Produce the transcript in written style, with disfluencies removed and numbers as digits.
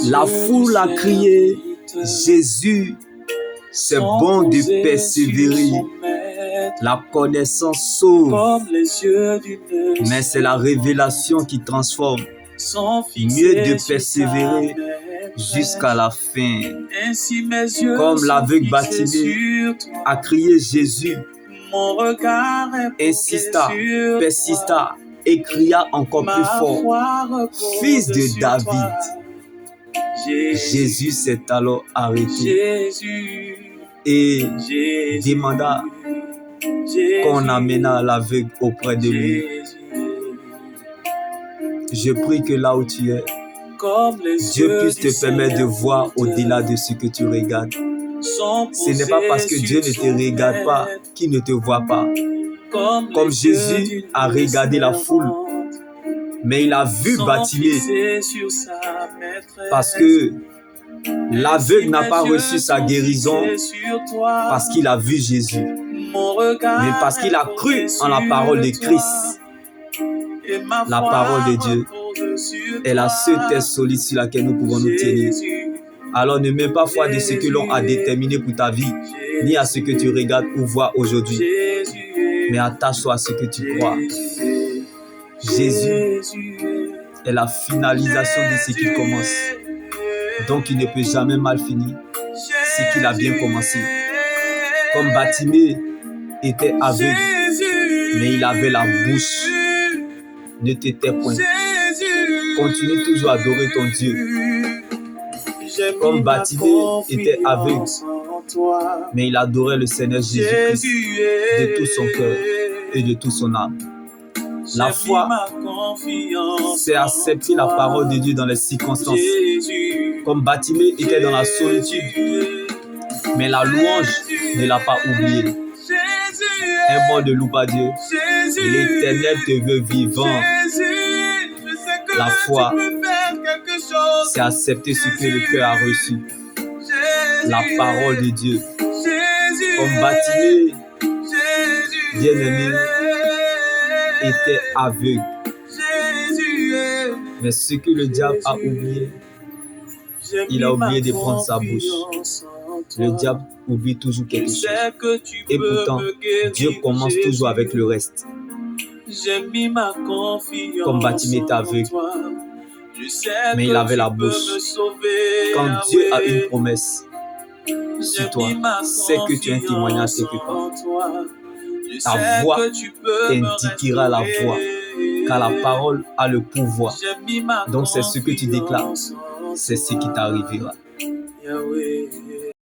La foule a crié, Jésus, c'est bon de persévérer. La connaissance sauve, mais c'est la révélation qui transforme. Mieux de persévérer jusqu'à la fin. Comme l'aveugle Bartimée a crié Jésus, insista, persista et cria encore plus fort, Fils de David. Jésus s'est alors arrêté et demanda qu'on amena l'aveugle auprès de lui. Je prie que là où tu es, Dieu puisse te permettre de voir au-delà de ce que tu regardes. Ce n'est pas parce que Dieu ne te regarde pas qu'il ne te voit pas. Comme Jésus a regardé la foule, mais il a vu Bartimée parce que l'aveugle n'a pas reçu sa guérison parce qu'il a vu Jésus, mais parce qu'il a cru en la parole de Christ. La parole de Dieu est la seule terre solide sur laquelle nous pouvons nous tenir. Alors ne mets pas foi de ce que l'on a déterminé pour ta vie, ni à ce que tu regardes ou vois aujourd'hui, mais attache-toi à ce que tu crois. Jésus est la finalisation de ce qui commence. Donc il ne peut jamais mal finir ce qu'il a bien commencé. Comme Bartimée était aveugle, mais il avait la bouche. Ne te tais point. Continue toujours à adorer ton Dieu. Comme Bartimée était aveugle, mais il adorait le Seigneur Jésus-Christ de tout son cœur et de toute son âme. La foi, c'est accepter la parole de Dieu dans les circonstances. Comme Bartimée était dans la solitude, mais la louange ne l'a pas oublié. Un bon de loup à Dieu. L'Éternel te veut vivant. La foi, c'est accepter ce que le cœur a reçu. La parole de Dieu. Comme Bartimée, bien-aimé, était aveugle. Mais ce que le diable a oublié, il a oublié de prendre sa bouche. Le diable oublie toujours quelque chose. Et pourtant, Dieu commence toujours avec le reste. Comme Bartimée était aveugle, mais il avait la bouche. Quand Dieu a une promesse sur toi, c'est que tu as un témoignage quelque part. Ta voix t'indiquera la voix, car la parole a le pouvoir. Donc c'est ce que tu déclares, c'est ce qui t'arrivera.